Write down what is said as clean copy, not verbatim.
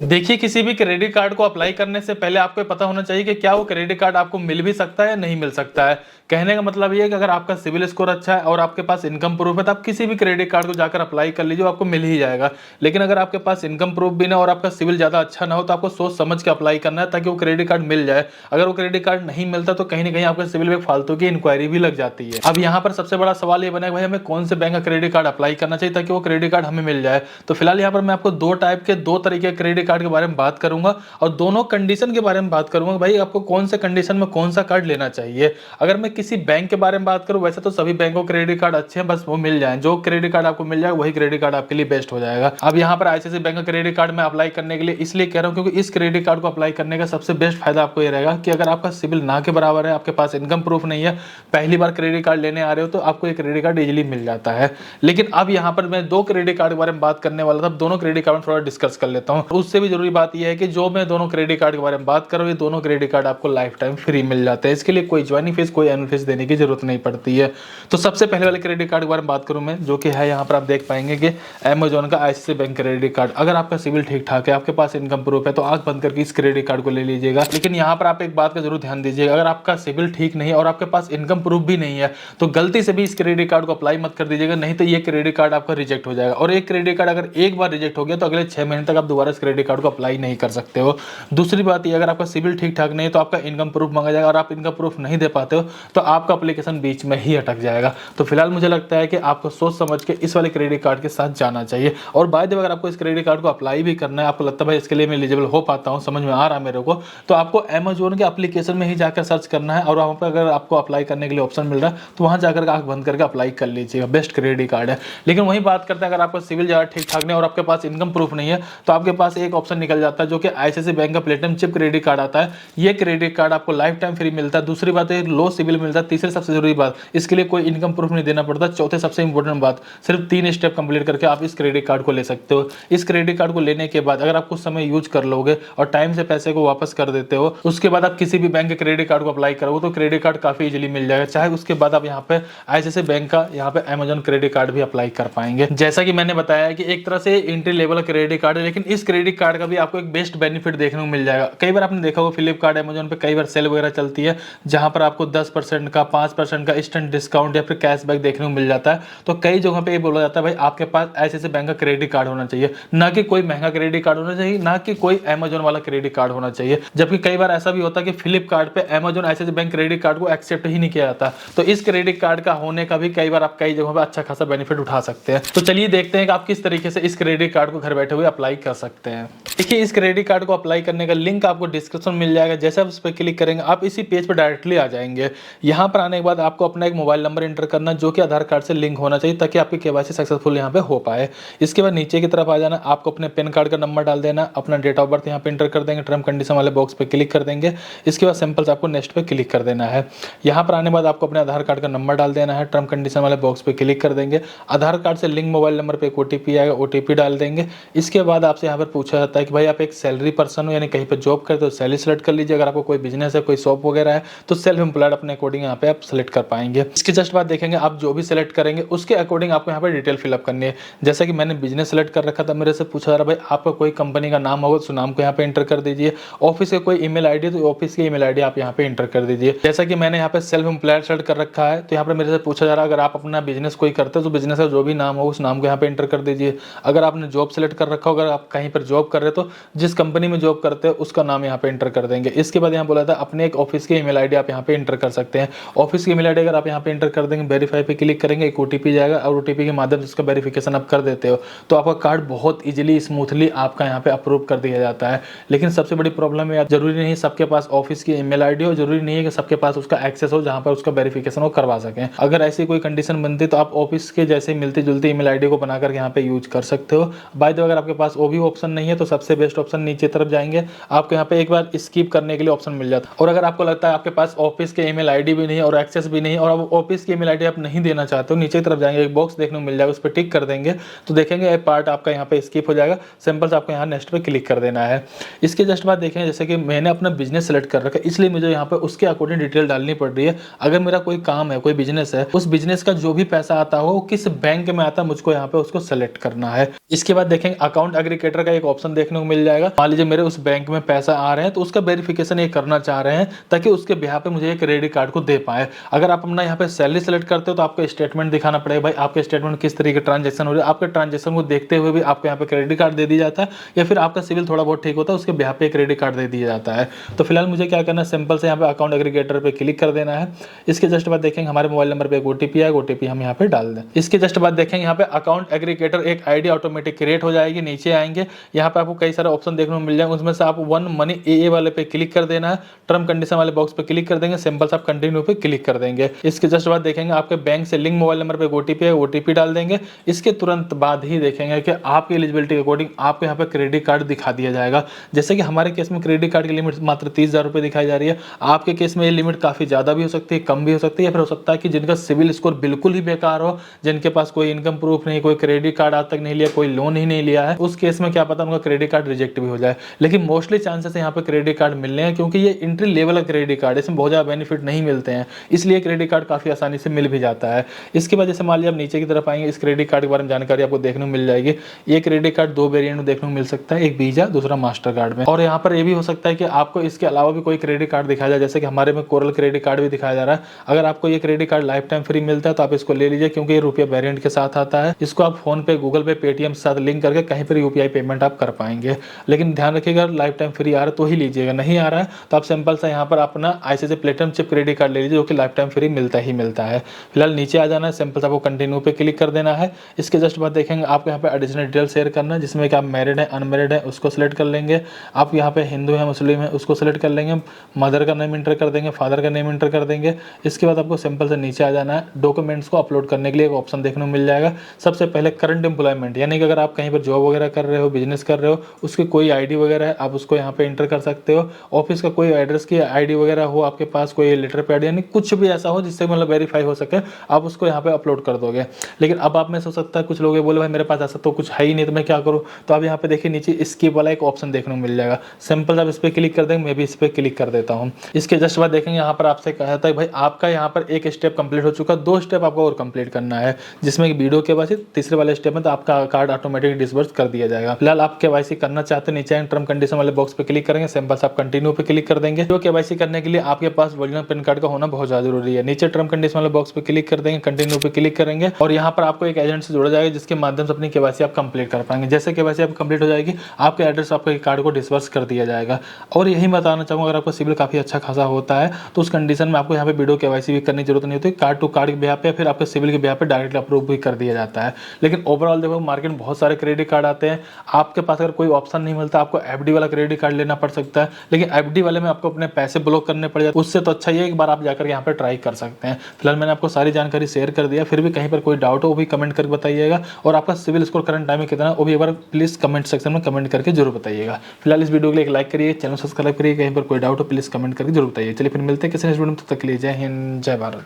देखिए, किसी भी क्रेडिट कार्ड को अप्लाई करने से पहले आपको ये पता होना चाहिए कि क्या वो क्रेडिट कार्ड आपको मिल भी सकता है या नहीं मिल सकता है। कहने का मतलब ये है कि अगर आपका सिबिल स्कोर अच्छा है और आपके पास इनकम प्रूफ है, तो आप किसी भी क्रेडिट कार्ड को जाकर अप्लाई कर लीजिए, वो आपको मिल ही जाएगा। लेकिन अगर आपके पास इनकम प्रूफ भी ना और आपका सिबिल ज़्यादा अच्छा ना हो, तो आपको सोच समझ के अप्लाई करना है ताकि वो क्रेडिट कार्ड मिल जाए। अगर वो क्रेडिट कार्ड नहीं मिलता तो कहीं न कहीं आपके सिबिल में फालतू की इंक्वायरी भी लग जाती है। अब यहाँ पर सबसे बड़ा सवाल ये बना है, भाई हमें कौन से बैंक का क्रेडिट कार्ड अप्लाई करना चाहिए ताकि वो क्रेडिट कार्ड हमें मिल जाए। तो फिलहाल यहाँ पर मैं आपको 2 टाइप के 2 तरीके के क्रेडिट कार्ड के बारे में बात करूँगा और दोनों कंडीशन के बारे में बात करूँगा, भाई आपको कौन से कंडीशन में कौन सा कार्ड लेना चाहिए। अगर मैं किसी बैंक के बारे में बात करूँ, वैसे तो सभी बैंकों के क्रेडिट कार्ड अच्छे हैं, बस वो मिल जाएँ। जो क्रेडिट कार्ड आपको मिल जाएगा वही क्रेडिट कार्ड आपके लिए बेस्ट हो जाएगा। अब यहाँ पर आईसीआईसीआई बैंक का क्रेडिट कार्ड मैं अप्लाई करने के लिए इसलिए कह रहा हूँ क्योंकि इस क्रेडिट कार्ड को अप्लाई करने का सबसे बेस्ट फायदा आपको ये रहेगा कि अगर आपका सिबिल ना के बराबर है, आपके पास इनकम प्रूफ नहीं है, पहली बार क्रेडिट कार्ड लेने आ रहे हो, तो आपको ये क्रेडिट कार्ड इजीली मिल जाता है। लेकिन अब यहाँ पर मैं 2 क्रेडिट कार्ड के बारे में बात करने वाला था, दोनों क्रेडिट कार्ड में थोड़ा डिस्कस कर लेता हूँ। उससे भी जरूरी बात यह है कि जो मैं दोनों क्रेडिट कार्ड के बारे में बात कर रहा हूँ, ये दोनों क्रेडिट कार्ड आपको लाइफ टाइम फ्री मिल जाते हैं। इसके लिए कोई ज्वाइनिंग फीस, कोई एनुअल फीस देने की जरूरत नहीं पड़ती है। तो सबसे पहले वाले क्रेडिट कार्ड के बारे में बात करूँ मैं, जो कि है यहाँ पर आप देख पाएंगे कि अमेजॉन का आईसीआईसीआई बैंक क्रेडिट कार्ड। अगर आपका सिबिल ठीक ठाक है, आपके पास इनकम प्रूफ है, तो आंख बंद करके इस क्रेडिट कार्ड को ले लीजिएगा। लेकिन यहाँ पर आप एक बात का जरूर ध्यान दीजिएगा, अगर आपका सिबिल ठीक नहीं है और आपके पास इनकम प्रूफ भी नहीं है, तो गलती से भी इस क्रेडिट कार्ड को अप्लाई मत कर दीजिएगा, नहीं तो ये क्रेडिट कार्ड आपका रिजेक्ट हो जाएगा। और एक क्रेडिट कार्ड अगर एक बार रिजेक्ट हो गया तो अगले 6 महीने तक आप दोबारा इस क्रेडिट कार्ड को अप्लाई नहीं कर सकते हो। दूसरी बात ये, अगर आपका सिबिल ठीक ठाक नहीं है तो आपका इनकम प्रूफ मांगा जाएगा, और आप इनकम प्रूफ नहीं दे पाते हो तो आपका एप्लीकेशन बीच में ही अटक जाएगा। तो फिलहाल मुझे लगता है कि आपको सोच समझ के इस वाले क्रेडिट कार्ड के साथ जाना चाहिए। और बाय द वे, अगर आपको इस क्रेडिट कार्ड को अप्लाई भी करना है, आपको लगता है भाई इसके लिए मैं एलिजिबल हो पाता हूँ, समझ में आ रहा है मेरे को, तो आपको अमेजोन के एप्लीकेशन में ही जाकर सर्च करना है, और वहाँ पर अगर आपको अप्लाई करने के लिए ऑप्शन मिल रहा है तो वहाँ जाकर आंख बंद करके अप्लाई कर लीजिएगा। बेस्ट क्रेडिट कार्ड है। लेकिन वही बात करते हैं, अगर आपका सिविल ज़्यादा ठीक ठाक नहीं और आपके पास इनकम प्रूफ नहीं है, तो आपके पास एक ऑप्शन निकल जाता है जो कि आईसीआईसीआई बैंक का प्लेटिनम चिप क्रेडिट कार्ड आता है। ये क्रेडिट कार्ड आपको लाइफ टाइम फ्री मिलता है। दूसरी बात है, लो सिविल मिलता है। तीसरी सबसे जरूरी बात, इसके लिए कोई इनकम प्रूफ नहीं देना पड़ता। चौथे सबसे इंपॉर्टेंट बात, सिर्फ 3 स्टेप कंप्लीट करके आप इस क्रेडिट कार्ड को ले सकते हो। इस क्रेडिट कार्ड को लेने के बाद अगर आप कुछ समय यूज कर लोगे और टाइम से पैसे को वापस कर देते हो, उसके बाद आप किसी भी बैंक के क्रेडिट कार्ड को अप्लाई करोगे तो क्रेडिट कार्ड काफी इजीली मिल जाएगा। चाहे उसके बाद आप यहाँ पे आईसीआईसीआई बैंक का यहाँ पे अमेजॉन क्रेडिट कार्ड भी अप्लाई कर पाएंगे। जैसा कि मैंने बताया कि एक तरह से एंट्री लेवल क्रेडिट कार्ड है, लेकिन इस क्रेडिट कार्ड का भी आपको एक बेस्ट बेनिफिट देखने को मिल जाएगा। कई बार आपने देखा होगा फ्लिपकार्ट, अमेजॉन पे कई बार सेल वगैरह चलती है, जहां पर आपको 10% का, 5% का इंस्टेंट डिस्काउंट या फिर कैशबैक देखने को मिल जाता है। तो कई जगहों पे ये बोला जाता है भाई आपके पास आईसीआईसीआई बैंक का क्रेडिट कार्ड होना चाहिए, ना कि कोई महंगा क्रेडिट कार्ड होना चाहिए, ना कि कोई अमेजॉन वाला क्रेडिट कार्ड होना चाहिए। जबकि कई बार ऐसा भी होता है कि फ्लिपकार्ट पे Amazon ICICI bank credit card को एक्सेप्ट ही नहीं किया जाता। तो इस क्रेडिट कार्ड का होने का भी कई बार आप कई जगहों पर अच्छा खासा बेनिफिट उठा सकते हैं। तो चलिए देखते हैं कि आप किस तरीके से इस क्रेडिट कार्ड को घर बैठे हुए अप्लाई कर सकते हैं। देखिए, इस क्रेडिट कार्ड को अप्लाई करने का लिंक आपको डिस्क्रिप्शन में मिल जाएगा। जैसे आप उस पर क्लिक करेंगे, आप इसी पेज पर डायरेक्टली आ जाएंगे। यहाँ पर आने के बाद आपको अपना एक मोबाइल नंबर एंटर करना, जो कि आधार कार्ड से लिंक होना चाहिए, ताकि आपकी केवाईसी सक्सेसफुल यहाँ पे हो पाए। इसके बाद नीचे की तरफ आ जाना, आपको अपने पैन कार्ड का नंबर डाल देना, अपना डेट ऑफ बर्थ यहाँ पे एंटर कर देंगे, टर्म कंडीशन वाले बॉक्स पे क्लिक कर देंगे। इसके बाद सिंपल से आपको नेक्स्ट पे क्लिक कर देना है। यहाँ पर आने के बाद आपको अपने आधार कार्ड का नंबर डाल देना है, टर्म कंडीशन वाले बॉक्स पे क्लिक कर देंगे। आधार कार्ड से लिंक मोबाइल नंबर पे एक ओटीपी आएगा, ओटीपी डाल देंगे। इसके बाद आपसे यहाँ पर पूछा जाता है कि भाई आप एक सैलरी पर्सन हो, यानी कहीं पे जॉब करते हो, सैलरी सेलेक्ट कर लीजिए। अगर आपको कोई बिजनेस है, कोई शॉप वगैरह है, तो सेल्फ एम्प्लॉयड अपने अकॉर्डिंग यहाँ पे आप सेलेक्ट कर पाएंगे। इसके जस्ट बाद देखेंगे, आप जो भी सेलेक्ट करेंगे उसके अकॉर्डिंग आपको यहाँ पे डिटेल फिलअप करनी है। जैसा कि मैंने बिजनेस सेलेक्ट कर रखा था, मेरे से पूछा जा रहा भाई आपका कोई कंपनी का नाम होगा तो नाम को यहाँ पे एंटर कर दीजिए। ऑफिस का कोई ईमेल आईडी, तो ऑफिस की ईमेल आईडी आप यहाँ पे एंटर कर दीजिए। जैसा कि मैंने यहाँ पे सेल्फ एम्प्लॉयड सेलेक्ट कर रखा है, तो यहाँ पे मेरे से पूछा जा रहा है अगर आप अपना बिजनेस कोई करते हो तो बिजनेस का जो भी नाम हो उस नाम को यहाँ पे एंटर कर दीजिए। अगर आपने जॉब सेलेक्ट कर रखा हो, अगर आप कहीं पर जॉब कर रहे हो तो जिस कंपनी में जॉब करते हैं उसका नाम यहाँ पे एंटर कर देंगे। इसके बाद यहाँ बोला था अपने एक ऑफिस की ईमेल आईडी आप यहाँ पे एंटर कर सकते हैं। ऑफिस की ईमेल आईडी अगर आप यहाँ पे एंटर कर देंगे, वेरीफाई पे क्लिक करेंगे, एक ओटीपी जाएगा, और ओटीपी के माध्यम से उसका वेरिफिकेशन आप कर देते हो तो आपका कार्ड बहुत इजीली स्मूथली आपका यहाँ पे अप्रूव कर दिया जाता है। लेकिन सबसे बड़ी प्रॉब्लम है, जरूरी नहीं सबके पास ऑफिस की ईमेल आईडी हो, जरूरी नहीं है कि सबके पास उसका एक्सेस हो जहाँ पर उसका वेरिफिकेशन वो करवा सकें। अगर ऐसी कोई कंडीशन बनती तो आप ऑफिस के जैसे मिलती जुलती ईमेल आईडी को बनाकर यहाँ पे यूज कर सकते हो। बाय द वे, अगर आपके पास वो भी ऑप्शन नहीं है तो सबसे बेस्ट ऑप्शन नीचे तरफ जाएंगे, आपको यहाँ पे एक बार स्किप करने के लिए ऑप्शन मिल जाता है। और अगर आपको लगता है आपके पास ऑफिस के ईमेल आईडी भी नहीं है और एक्सेस भी नहीं है और आप ऑफिस की ईमेल आईडी आप नहीं देना चाहते हो, नीचे की तरफ जाएंगे, एक बॉक्स देखने को मिल जाएगा, उस पर टिक कर देंगे तो देखेंगे ये पार्ट आपका यहाँ पे स्किप हो जाएगा। सिंपल से आपको यहाँ नेक्स्ट पे क्लिक कर देना है। इसके जस्ट बाद देखेंगे, जैसे कि मैंने अपना बिजनेस सेलेक्ट कर रखा है, इसलिए मुझे यहाँ पे उसके अकॉर्डिंग डिटेल डालनी पड़ रही है। अगर मेरा कोई काम है, कोई बिजनेस है, उस बिजनेस का जो भी पैसा आता हो वो किस बैंक में आता है, मुझको यहाँ पे उसको सेलेक्ट करना है। इसके बाद देखेंगे अकाउंट एग्रीगेटर का एक ऑप्शन ऑप्शन देखने को मिल जाएगा। मान लीजिए मेरे उस बैंक में पैसा आ रहे हैं तो उसका वेरिफिकेशन ये करना चाह रहे हैं ताकि उसके बिहाफ पे मुझे एक क्रेडिट कार्ड को दे पाए। अगर आप अपना यहाँ पे सैलरी सेलेक्ट करते हो तो आपको स्टेटमेंट दिखाना पड़ेगा, भाई आपके स्टेटमेंट किस तरीके ट्रांजेक्शन हो रहे हैं। आपके ट्रांजेक्शन को देखते हुए भी आपको यहाँ पे क्रेडिट कार्ड दे दिया जाता है, या फिर आपका सिविल थोड़ा बहुत ठीक होता है उसके बिहाफ पे क्रेडिट कार्ड दे दिया जाता है। तो फिलहाल मुझे क्या करना है, सिंपल से यहाँ पे अकाउंट एग्रीगेटर पे क्लिक कर देना है। इसके जस्ट बाद देखेंगे हमारे मोबाइल नंबर पे एक ओटीपी आएगा, ओटीपी हम यहाँ पे डाल दें। इसके जस्ट बाद देखेंगे यहाँ पे अकाउंट एग्रीगेटर एक आईडी ऑटोमेटिक क्रिएट हो जाएगी। नीचे आएंगे, यहाँ पे आपको कई सारे ऑप्शन देखने को मिल जाएंगे, उसमें से आप वन मनी ए वाले पे क्लिक कर देना है। टर्म कंडीशन वाले बॉक्स पे क्लिक कर देंगे, सिंपल से आप कंटिन्यू पे क्लिक कर देंगे। इसके जस्ट बाद देखेंगे आपके बैंक से लिंक मोबाइल नंबर पे ओटीपी है, ओटीपी डाल देंगे। इसके तुरंत बाद ही देखेंगे कि आपकी एलिजिबिलिटी के अकॉर्डिंग आपको यहाँ पे क्रेडिट कार्ड दिखा दिया जाएगा। जैसे कि हमारे केस में क्रेडिट कार्ड की लिमिट मात्र 30,000 रुपये दिखाई जा रही है। आपके केस में ये लिमिट काफ़ी ज़्यादा भी हो सकती है, कम भी हो सकती है, या फिर हो सकता है कि जिनका सिविल स्कोर बिल्कुल ही बेकार हो, जिनके पास कोई इनकम प्रूफ नहीं, कोई क्रेडिट कार्ड आज तक नहीं लिया, कोई लोन ही नहीं लिया है, उस केस में क्या पता उनका क्रेडिट कार्ड रिजेक्ट भी हो जाए। लेकिन मोस्टली चांसेस यहाँ पे क्रेडिट कार्ड मिलने हैं, क्योंकि ये एंट्री लेवल का क्रेडिट कार्ड है, इसमें बहुत ज़्यादा बेनिफिट नहीं मिलते हैं, इसलिए क्रेडिट कार्ड काफ़ी आसानी से मिल भी जाता है। इसके वजह से मान लीजिए आप नीचे की तरफ आएंगे, इस क्रेडिट कार्ड के बारे में जानकारी आपको देखने को मिल जाएगी। ये क्रेडिट कार्ड दो वेरिएंट में देखने को मिल सकता है, एक वीजा, दूसरा मास्टर कार्ड में। और यहाँ पर ये भी हो सकता है कि आपको इसके अलावा भी कोई क्रेडिट कार्ड दिखाया जाए, जैसे कि हमारे में कोरल क्रेडिट कार्ड भी दिखाया जा रहा है। अगर आपको ये credit card life time free मिलता है तो आप इसको ले लीजिए, क्योंकि ये रुपये वेरिएंट के साथ आता है। इसको आप फोन पे, गूगल पे, पेटीएम के साथ लिंक करके कहीं पर यूपीआई पेमेंट आप कर पाएंगे। लेकिन ध्यान रखिएगा लाइफ टाइम फ्री आ रहा है तो ही लीजिएगा, नहीं आ रहा है तो आप सिंपल सा यहाँ पर अपना ICICI platinum chip credit card ले लीजिए, जो कि लाइफ टाइम फ्री मिलता ही मिलता है। फिलहाल नीचे आ जाना है, सिंपल सा आपको कंटिन्यू पे क्लिक कर देना है। इसके जस्ट बाद देखेंगे आपको यहाँ पे एडिशनल डिटेल शेयर करना है, जिसमें कि आप मैरिड है, अनमैरिड है, उसको सिलेक्ट कर लेंगे। आप यहाँ पे हिंदू है, मुस्लिम है, उसको सिलेक्ट कर लेंगे। मदर का नेम इंटर कर देंगे, फादर का नेम इंटर कर देंगे। इसके बाद आपको सिंपल से नीचे आ जाना है। डॉक्यूमेंट्स को अपलोड करने के लिए एक ऑप्शन देखने को मिल जाएगा। सबसे पहले करंट एम्प्लॉयमेंट, यानी कि अगर आप कहीं पर जॉब वगैरह कर रहे हो, बिजनेस कर रहे हो, उसकी कोई आईडी वगैरह है, आप उसको यहाँ पे इंटर कर सकते हो। ऑफिस का कोई एड्रेस की आईडी वगैरह हो आपके पास, कोई लेटर पैड, यानी कुछ भी ऐसा हो जिससे मतलब वेरीफाई हो सके, आप उसको यहाँ पे अपलोड कर दोगे। लेकिन अब आप में से हो सकता है कुछ लोग बोले भाई मेरे पास ऐसा तो कुछ है ही नहीं, तो मैं क्या करूँ। तो आप यहाँ पे देखिए नीचे स्किप वाला एक ऑप्शन देखने को मिल जाएगा, सिंपल आप इस पर क्लिक कर देंगे। मैं भी इस पर क्लिक कर देता हूँ। इसके जस्ट बाद देखेंगे यहाँ पर आपसे कहा था भाई आपका यहाँ पर एक स्टेप कंप्लीट हो चुका, 2 स्टेप आपको और कंप्लीट करना है, जिसमें वीडियो केवाईसी तीसरे वाले स्टेप में तो आपका कार्ड ऑटोमेटिक डिसबर्स कर दिया जाएगा। फिलहाल आप केवाईसी करना चाहते हैं, नीचे टर्म कंडीशन वाले बॉक्स पे क्लिक करेंगे, सिंपल से आप कंटिन्यू पे क्लिक कर देंगे। जो केवाईसी करने के लिए आपके पास ओरिजिनल पैन कार्ड का होना बहुत ज्यादा जरूरी है। नीचे टर्म कंडीशन वाले बॉक्स पे क्लिक कर देंगे, कंटिन्यू पे क्लिक करेंगे और यहाँ पर आपको एक एजेंट से जोड़ा जाएगा, जिसके माध्यम से अपनी केवाईसी आप कंप्लीट कर पाएंगे। जैसे केवाईसी आप कंप्लीट हो जाएगी, आपके एड्रेस आपके कार्ड को डिसबर्स कर दिया जाएगा। और यही बताना चाहूँगा, अगर आपका सिविल काफी अच्छा खासा होता है तो उस कंडीशन में आपको यहाँ पे वीडियो केवाईसी भी करने की जरूरत नहीं होती, कार्ड टू कार्ड के बिहाफ पे, फिर आपके सिविल के बिहाफ पे डायरेक्ट अप्रूव भी कर दिया जाता है। लेकिन ओवरऑल देखो मार्केट में बहुत सारे क्रेडिट कार्ड आते हैं, आपके पास अगर कोई ऑप्शन नहीं मिलता, आपको एफडी वाला क्रेडिट कार्ड लेना पड़ सकता है। लेकिन एफडी वाले में आपको अपने पैसे ब्लॉक करने पड़ जाते हैं, उससे तो अच्छा ये एक बार आप जाकर यहाँ पर ट्राई कर सकते हैं। फिलहाल मैंने आपको सारी जानकारी शेयर कर दिया, फिर भी कहीं पर कोई डाउट हो वो भी कमेंट करके बताइएगा। और आपका सिविल स्कोर करंट टाइम में कितना है वो भी एक बार प्लीज कमेंट सेक्शन में कमेंट करके जरूर बताइएगा। फिलहाल इस वीडियो के लिए एक लाइक करिए, चैनल सब्सक्राइब करिए, कहीं पर कोई डाउट हो प्लीज कमेंट करके जरूर बताइए। चलिए फिर मिलते हैं किसी नेक्स्ट वीडियो में, तब तक के लिए जय हिंद, जय भारत।